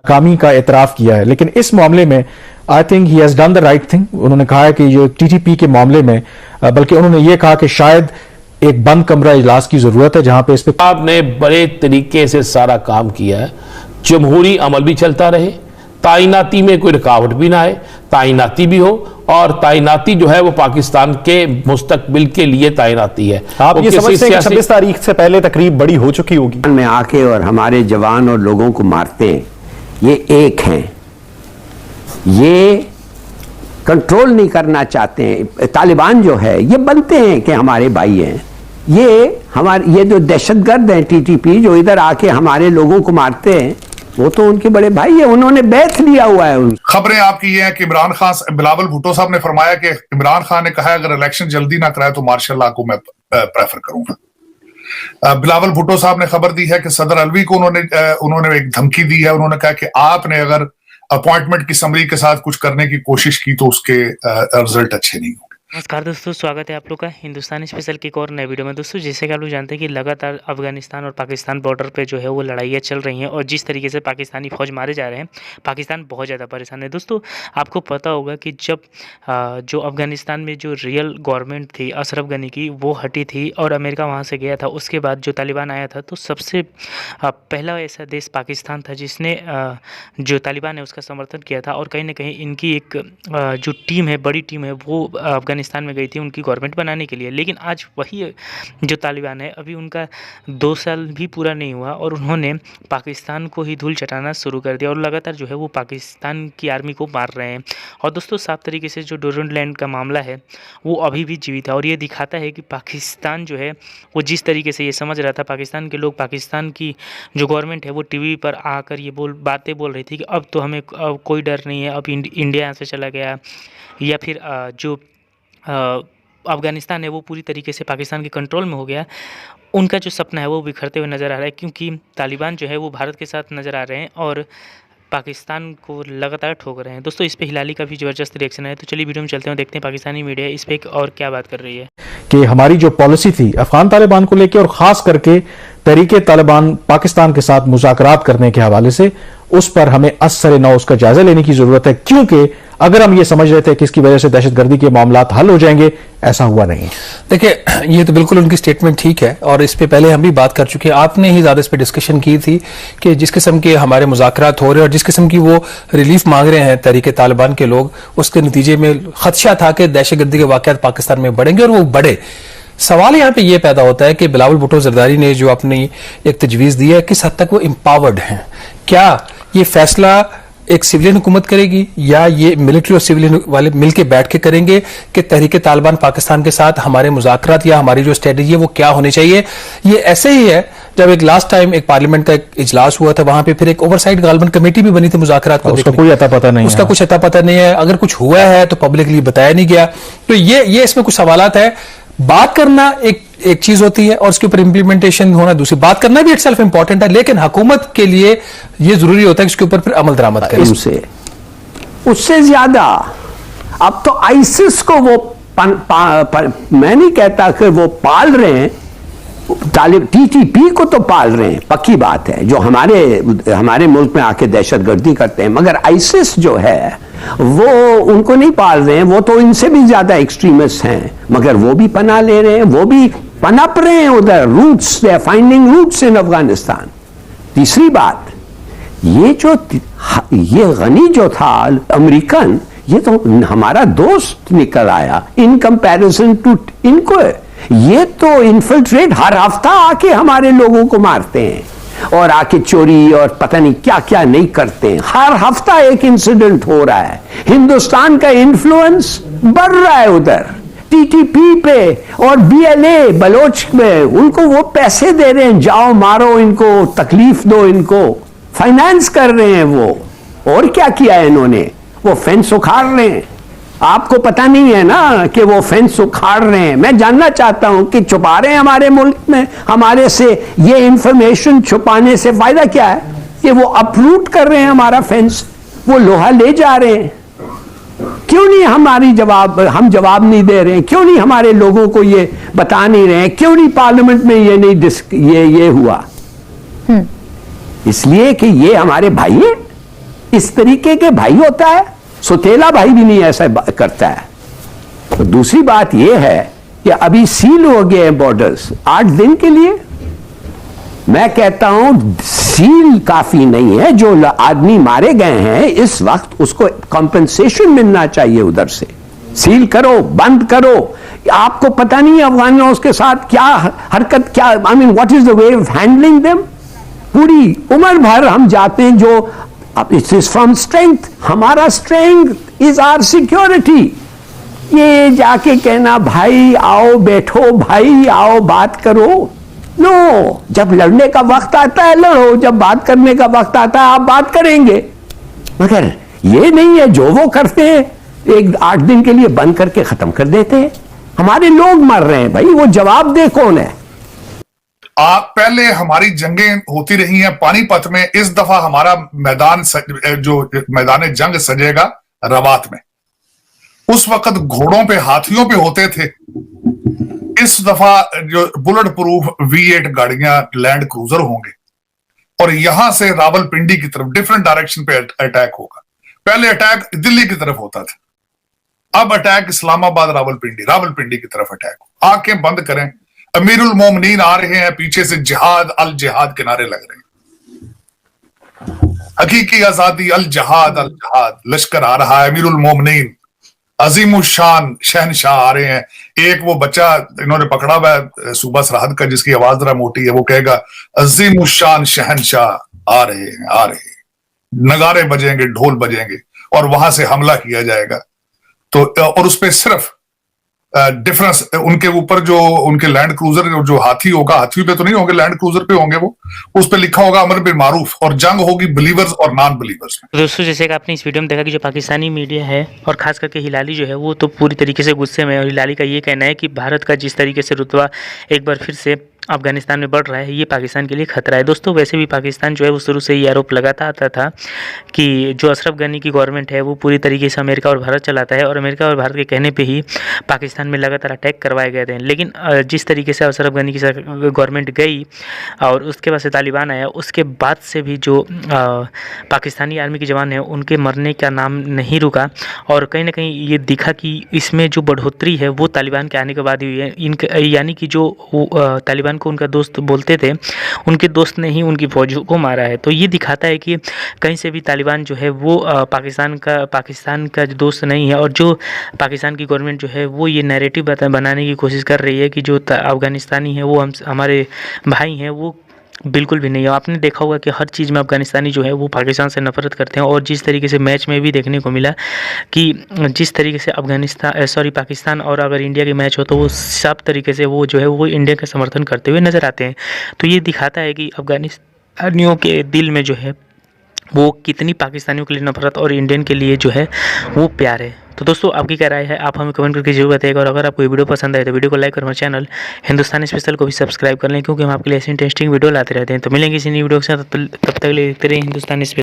नाकामी का एतराफ किया है, लेकिन इस मामले में I think he has done the right thing. उन्होंने कहा है कि जो टीटीपी के मामले में, बल्कि उन्होंने ये कहा कि शायद एक बंद कमरा इजलास की जरूरत है जहां पे इस पे आपने बड़े तरीके से सारा काम किया है, जमहूरी अमल भी चलता रहे, ताइनाती में कोई रुकावट भी ना आए, ताइनाती भी हो, और ताइनाती जो है वो पाकिस्तान के मुस्तकबिल के लिए ताइनाती है। आप ये समझते हैं कि 26 तारीख से पहले तकरीब बड़ी हो चुकी होगी में आके और हमारे जवान और लोगों को मारते हैं, ये एक हैं, ये कंट्रोल नहीं करना चाहते हैं। तालिबान जो है ये बनते हैं कि हमारे भाई हैं, ये जो दहशतगर्द हैं टीटीपी जो इधर आके हमारे लोगों को मारते हैं, वो तो उनके बड़े भाई है, उन्होंने बैठ लिया हुआ है। खबरें आपकी ये हैं कि इमरान खान, बिलावल भुट्टो साहब ने फरमाया कि इमरान खान ने कहा है अगर इलेक्शन जल्दी ना कराए तो मार्शल लॉ को मैं प्रेफर करूंगा। बिलावल भुट्टो साहब ने खबर दी है कि सदर अलवी को उन्होंने एक धमकी दी है। उन्होंने कहा कि आपने अगर अपॉइंटमेंट की समरी के साथ कुछ करने की कोशिश की तो उसके रिजल्ट अच्छे नहीं होंगे। नमस्कार दोस्तों, स्वागत है आप लोग का हिंदुस्तानी स्पेशल की एक और नए वीडियो में। दोस्तों, जैसे कि आप लोग जानते हैं कि लगातार अफगानिस्तान और पाकिस्तान बॉर्डर पे जो है वो लड़ाइयाँ चल रही हैं और जिस तरीके से पाकिस्तानी फ़ौज मारे जा रहे हैं, पाकिस्तान बहुत ज़्यादा परेशान है। दोस्तों, आपको पता होगा कि जब जो अफगानिस्तान में जो रियल गवर्नमेंट थी अशरफ गनी की, वो हटी थी और अमेरिका वहाँ से गया था, उसके बाद जो तालिबान आया था, तो सबसे पहला ऐसा देश पाकिस्तान था जिसने जो तालिबान है उसका समर्थन किया था। और कहीं ना कहीं इनकी एक जो टीम है, बड़ी टीम है, वो अफगानिस्तान में गई थी उनकी गवर्नमेंट बनाने के लिए। लेकिन आज वही जो तालिबान है, अभी उनका 2 साल भी पूरा नहीं हुआ और उन्होंने पाकिस्तान को ही धूल चटाना शुरू कर दिया और लगातार जो है वो पाकिस्तान की आर्मी को मार रहे हैं। और दोस्तों, साफ तरीके से जो डोरंडलैंड का मामला है वो अभी भी जीवित है और ये दिखाता है कि पाकिस्तान जो है वो जिस तरीके से ये समझ रहा था, पाकिस्तान के लोग, पाकिस्तान की जो गवर्नमेंट है वो टीवी पर आकर ये बातें बोल रही थी कि अब तो हमें कोई डर नहीं है, अब इंडिया यहाँ से चला गया, या फिर जो अफ़गानिस्तान है वो पूरी तरीके से पाकिस्तान के कंट्रोल में हो गया। उनका जो सपना है वो बिखरते हुए नज़र आ रहा है, क्योंकि तालिबान जो है वो भारत के साथ नज़र आ रहे हैं और पाकिस्तान को लगातार ठोक रहे हैं। दोस्तों, इस पे हिलाली का भी ज़बरदस्त रिएक्शन है, तो चलिए वीडियो में चलते हैं, देखते हैं पाकिस्तानी मीडिया इस पे और क्या बात कर रही है। कि हमारी जो पॉलिसी थी अफगान तालिबान को लेकर और खास करके तरीके तालिबान पाकिस्तान के साथ मुज़ाकरात करने के हवाले से, उस पर हमें असर नौ उसका जायजा लेने की जरूरत है, क्योंकि अगर हम ये समझ रहे थे कि इसकी वजह से दहशतगर्दी के मामला हल हो जाएंगे, ऐसा हुआ नहीं। देखिए, ये तो बिल्कुल उनकी स्टेटमेंट ठीक है और इस पे पहले हम भी बात कर चुके हैं। आपने ही ज्यादा इस पे डिस्कशन की थी कि जिस किस्म के हमारे मुज़ाकरात हो रहे हैं और जिस किस्म की वो रिलीफ मांग रहे हैं तरीके तालिबान के लोग, उसके नतीजे में खदशा था कि दहशतगर्दी के वाकयात पाकिस्तान में बढ़ेंगे और वो बढ़े। सवाल यहाँ पे ये पैदा होता है कि बिलावल भुट्टो जरदारी ने जो अपनी एक तजवीज़ दी है, किस हद तक वो एम्पावर्ड हैं? क्या ये फैसला एक सिविलियन हुकूमत करेगी या ये मिलिट्री और सिविलियन वाले मिलकर बैठ के करेंगे कि तहरीके तालिबान पाकिस्तान के साथ हमारे मुज़ाकरात या हमारी जो स्ट्रेटजी है वो क्या होनी चाहिए? ये ऐसे ही है जब एक लास्ट टाइम एक पार्लियामेंट का एक इजलास हुआ था, वहां पे फिर एक ओवरसाइट गालबन कमेटी भी बनी थी मुज़ाकरात को, उसका कोई अता पता नहीं, उसका कुछ अता पता नहीं है। अगर कुछ हुआ है तो पब्लिकली बताया नहीं गया। तो ये इसमें कुछ सवालात है। बात करना एक चीज होती है और उसके ऊपर इंप्लीमेंटेशन होना दूसरी। बात करना भी इटसेल्फ इंपॉर्टेंट है, लेकिन हुकूमत के लिए ये जरूरी होता है कि इसके ऊपर फिर अमल दरामद करें। उससे ज्यादा अब तो आईसिस को वो मैं नहीं कहता कि वो पाल रहे हैं, टीटीपी को तो पाल रहे हैं, पक्की बात है, जो हमारे मुल्क में आके दहशतगर्दी करते हैं। मगर आईसिस जो है वो उनको नहीं पाल रहे हैं, वो तो इनसे भी ज्यादा एक्सट्रीमिस्ट हैं, मगर वो भी पनाह ले रहे हैं, वो भी पनप रहे हैं उधर। Roots, they are finding roots in Afghanistan. तीसरी बात, ये गनी जो था अमेरिकन, ये तो हमारा दोस्त निकल आया इन कंपैरिजन टू इनको। ये तो इन्फिल्ट्रेट हर हफ्ता आके हमारे लोगों को मारते हैं और आके चोरी और पता नहीं क्या क्या नहीं करते हैं। हर हफ्ता एक इंसिडेंट हो रहा है। हिंदुस्तान का इन्फ्लुएंस बढ़ रहा है उधर टीटीपी पे और बीएलए बलोच में। उनको वो पैसे दे रहे हैं, जाओ मारो इनको, तकलीफ दो इनको, फाइनेंस कर रहे हैं वो। और क्या किया है इन्होंने? वो फेंस उखाड़ रहे हैं। आपको पता नहीं है ना कि वो फेंस उखाड़ रहे हैं। मैं जानना चाहता हूं कि छुपा रहे हैं हमारे मुल्क में, हमारे से ये इंफॉर्मेशन छुपाने से फायदा क्या है? कि वो अपरूट कर रहे हैं हमारा फेंस, वो लोहा ले जा रहे हैं। क्यों नहीं हम जवाब नहीं दे रहे हैं? क्यों नहीं हमारे लोगों को ये बता नहीं रहे हैं? क्यों नहीं पार्लियामेंट में ये नहीं ये हुआ? इसलिए कि ये हमारे भाई हैं, इस तरीके के भाई होता है? सौतेला भाई भी नहीं ऐसा करता है। तो दूसरी बात यह है कि अभी सील हो गए हैं बॉर्डर्स 8 दिन के लिए। मैं कहता हूं सील काफी नहीं है। जो आदमी मारे गए हैं इस वक्त, उसको कॉम्पेंसेशन मिलना चाहिए उधर से। सील करो, बंद करो। आपको पता नहीं है अफगानों उसके साथ क्या हरकत, क्या I mean what is the way of handling them. पूरी उम्र भर हम जाते हैं, जो इट इज फ्रॉम स्ट्रेंथ। हमारा स्ट्रेंथ इज आवर सिक्योरिटी। ये जाके कहना भाई आओ बैठो, भाई आओ बात करो, नो। जब लड़ने का वक्त आता है लड़ो, जब बात करने का वक्त आता है आप बात करेंगे। मगर ये नहीं है जो वो करते हैं, 8 दिन के लिए बंद करके खत्म कर देते हैं। हमारे लोग मर रहे हैं भाई, वो जवाब दे कौन है? पहले हमारी जंगें होती रही हैं पानीपत में। इस दफा हमारा जो मैदान जंग सजेगा रवात में। उस वक्त घोड़ों पे, हाथियों पे होते थे। इस दफा जो बुलेट प्रूफ V8 गाड़ियां, लैंड क्रूजर होंगे और यहां से रावलपिंडी की तरफ डिफरेंट डायरेक्शन पे अटैक होगा। पहले अटैक दिल्ली की तरफ होता था, अब अटैक इस्लामाबाद, रावलपिंडी की तरफ अटैक हो। आंखें बंद करें, अमीरुल मोमिनीन आ रहे हैं पीछे से, जिहाद अल जिहाद के नारे लग रहे हैं। हकीकी आजादी अल जिहाद अल जिहाद, लश्कर आ रहा है, अमीरुल मोमिनीन अजीमुशान शहनशाह आ रहे हैं। एक वो बच्चा इन्होंने पकड़ा हुआ है सूबा सरहद का, जिसकी आवाज जरा मोटी है, वो कहेगा अजीमुशान शहनशाह आ रहे हैं, आ रहे हैं। नगारे बजेंगे, ढोल बजेंगे और वहां से हमला किया जाएगा। तो और उस पर सिर्फ डिफरेंस उनके ऊपर जो उनके लैंड क्रूजर जो हाथी होगा, हाथी पे तो नहीं होंगे, लैंड क्रूजर पे होंगे, वो उस पे लिखा होगा अमर बिन मारूफ, और जंग होगी बिलीवर्स और नॉन बिलीवर्स में। दोस्तों, जैसे कि आपने इस वीडियो में देखा कि जो पाकिस्तानी मीडिया है और खास करके हिलाली जो है वो तो पूरी तरीके से गुस्से में है। और हिलाली का ये कहना है कि भारत का जिस तरीके से रुतबा एक बार फिर से अफगानिस्तान में बढ़ रहा है, ये पाकिस्तान के लिए खतरा है। दोस्तों, वैसे भी पाकिस्तान जो है वो शुरू से ये आरोप लगाता आता था कि जो अशरफ गनी की गवर्नमेंट है वो पूरी तरीके से अमेरिका और भारत चलाता है, और अमेरिका और भारत के कहने पे ही पाकिस्तान में लगातार अटैक करवाए गए थे। लेकिन जिस तरीके से अशरफ गनी की गवर्नमेंट गई और उसके बाद से तालिबान आया, उसके बाद से भी जो पाकिस्तानी आर्मी के जवान हैं उनके मरने का नाम नहीं रुका। और कहीं ना कहीं ये दिखा कि इसमें जो बढ़ोतरी है वो तालिबान के आने के बाद हुई है। यानी कि जो तालिबान को उनका दोस्त बोलते थे, उनके दोस्त ने ही उनकी फौजों को मारा है। तो ये दिखाता है कि कहीं से भी तालिबान जो है वो पाकिस्तान का जो दोस्त नहीं है। और जो पाकिस्तान की गवर्नमेंट जो है वो ये नैरेटिव बनाने की कोशिश कर रही है कि जो अफगानिस्तानी है वो हमारे भाई हैं, वो बिल्कुल भी नहीं है। आपने देखा होगा कि हर चीज़ में अफगानिस्तानी जो है वो पाकिस्तान से नफरत करते हैं। और जिस तरीके से मैच में भी देखने को मिला कि जिस तरीके से पाकिस्तान और अगर इंडिया की मैच हो तो वो सब तरीके से वो जो है वो इंडिया का समर्थन करते हुए नज़र आते हैं। तो ये दिखाता है कि अफगानिस्तानियों के दिल में जो है वो कितनी पाकिस्तानियों के लिए नफरत और इंडियन के लिए जो है वो प्यार है। तो दोस्तों, आपकी क्या राय है, आप हमें कमेंट करके जरूर बताइएगा। और अगर आपको ये वीडियो पसंद आए तो वीडियो को लाइक और हमारे चैनल हिंदुस्तानी स्पेशल को भी सब्सक्राइब कर लें, क्योंकि हम आपके लिए ऐसी इंटरेस्टिंग वीडियो लाते रहते हैं। तो मिलेंगे इसी नई वीडियो के साथ, तब तक देखते रहिए हिंदुस्तानी स्पेशल।